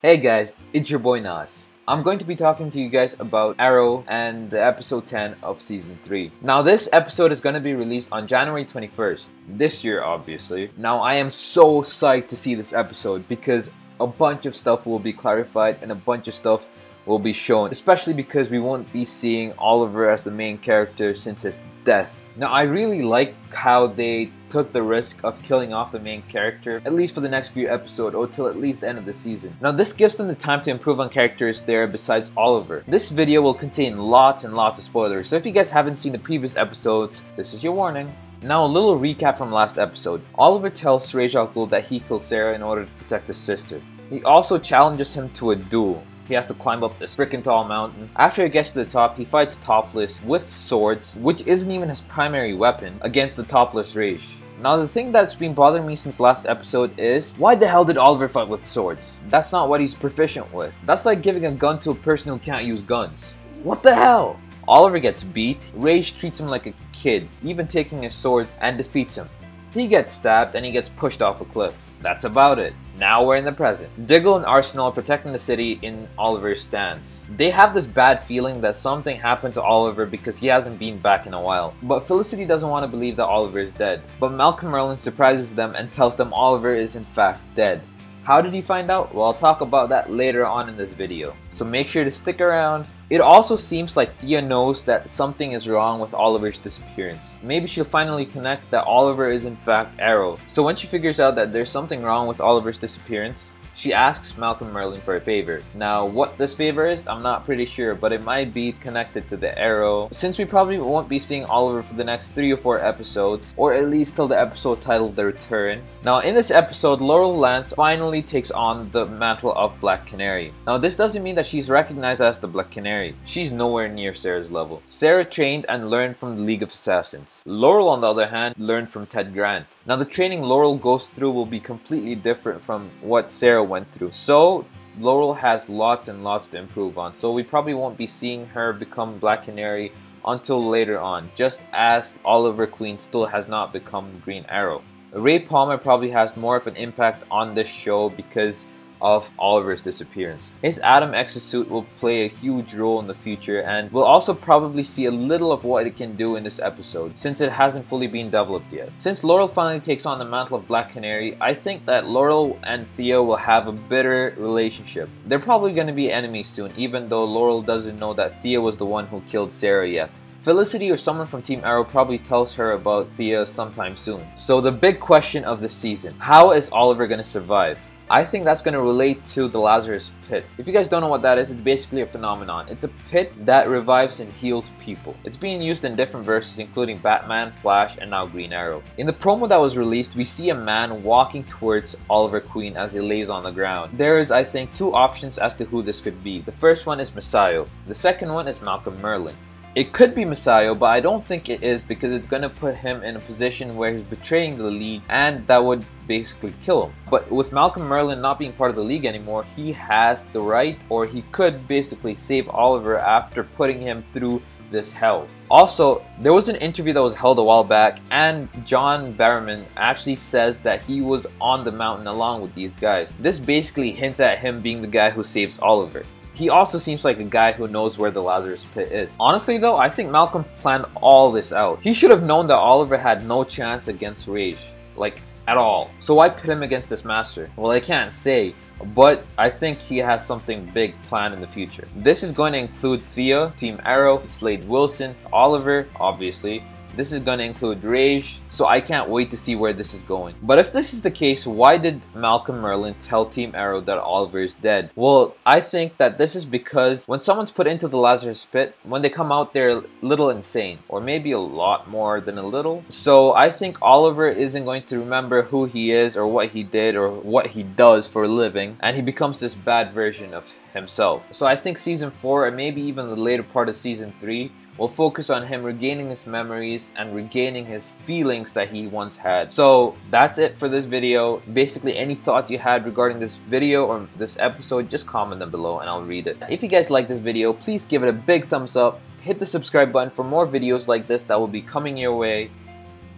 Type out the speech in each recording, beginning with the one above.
Hey guys, it's your boy Nas. I'm going to be talking to you guys about Arrow and the episode 10 of season 3. Now this episode is going to be released on January 21st, this year obviously. Now I am so psyched to see this episode because a bunch of stuff will be clarified and a bunch of stuff will be shown, especially because we won't be seeing Oliver as the main character since his death. Now I really like how they took the risk of killing off the main character, at least for the next few episodes or till at least the end of the season. Now this gives them the time to improve on characters there besides Oliver. This video will contain lots and lots of spoilers, so if you guys haven't seen the previous episodes, this is your warning. Now a little recap from last episode. Oliver tells Ra's al Ghul that he killed Sarah in order to protect his sister. He also challenges him to a duel. He has to climb up this freaking tall mountain. After he gets to the top, he fights topless with swords, which isn't even his primary weapon, against the topless Ra's. Now the thing that's been bothering me since last episode is, why the hell did Oliver fight with swords? That's not what he's proficient with. That's like giving a gun to a person who can't use guns. What the hell? Oliver gets beat, Ra's treats him like a kid, even taking his sword, and defeats him. He gets stabbed and he gets pushed off a cliff. That's about it. Now we're in the present. Diggle and Arsenal are protecting the city in Oliver's stance. They have this bad feeling that something happened to Oliver because he hasn't been back in a while. But Felicity doesn't want to believe that Oliver is dead. But Malcolm Merlyn surprises them and tells them Oliver is in fact dead. How did he find out? Well, I'll talk about that later on in this video. So make sure to stick around. It also seems like Thea knows that something is wrong with Oliver's disappearance. Maybe she'll finally connect that Oliver is in fact Arrow. So when she figures out that there's something wrong with Oliver's disappearance, she asks Malcolm Merlyn for a favor. Now, what this favor is, I'm not pretty sure, but it might be connected to the Arrow, since we probably won't be seeing Oliver for the next 3 or 4 episodes, or at least till the episode titled The Return. Now, in this episode, Laurel Lance finally takes on the mantle of Black Canary. Now, this doesn't mean that she's recognized as the Black Canary. She's nowhere near Sarah's level. Sarah trained and learned from the League of Assassins. Laurel, on the other hand, learned from Ted Grant. Now, the training Laurel goes through will be completely different from what Sarah went through. So Laurel has lots and lots to improve on. So we probably won't be seeing her become Black Canary until later on, just as Oliver Queen still has not become Green Arrow. Ray Palmer probably has more of an impact on this show because of Oliver's disappearance. His Atom exosuit will play a huge role in the future, and we'll also probably see a little of what it can do in this episode since it hasn't fully been developed yet. Since Laurel finally takes on the mantle of Black Canary, I think that Laurel and Thea will have a bitter relationship. They're probably going to be enemies soon, even though Laurel doesn't know that Thea was the one who killed Sarah yet. Felicity or someone from Team Arrow probably tells her about Thea sometime soon. So the big question of the season, how is Oliver going to survive? I think that's going to relate to the Lazarus Pit. If you guys don't know what that is, it's basically a phenomenon. It's a pit that revives and heals people. It's being used in different verses including Batman, Flash, and now Green Arrow. In the promo that was released, we see a man walking towards Oliver Queen as he lays on the ground. There is, I think, 2 options as to who this could be. The first one is Messiah. The second one is Malcolm Merlyn. It could be Messiah, but I don't think it is because it's going to put him in a position where he's betraying the League and that would basically kill him. But with Malcolm Merlyn not being part of the League anymore, he has the right, or he could basically save Oliver after putting him through this hell. Also, there was an interview that was held a while back and John Barrowman actually says that he was on the mountain along with these guys. This basically hints at him being the guy who saves Oliver. He also seems like a guy who knows where the Lazarus Pit is. Honestly though, I think Malcolm planned all this out. He should have known that Oliver had no chance against Ra's, like at all. So why pit him against this master? Well, I can't say, but I think he has something big planned in the future. This is going to include Thea, Team Arrow, Slade Wilson, Oliver, obviously. This is going to include Ra's, so I can't wait to see where this is going. But if this is the case, why did Malcolm Merlyn tell Team Arrow that Oliver is dead? Well, I think that this is because when someone's put into the Lazarus Pit, when they come out, they're a little insane, or maybe a lot more than a little. So I think Oliver isn't going to remember who he is, or what he did, or what he does for a living, and he becomes this bad version of himself. So I think Season 4, and maybe even the later part of Season 3, will focus on him regaining his memories and regaining his feelings that he once had. So that's it for this video. Basically, any thoughts you had regarding this video or this episode, just comment them below and I'll read it. If you guys like this video, please give it a big thumbs up. Hit the subscribe button for more videos like this that will be coming your way.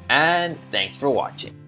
And thanks for watching.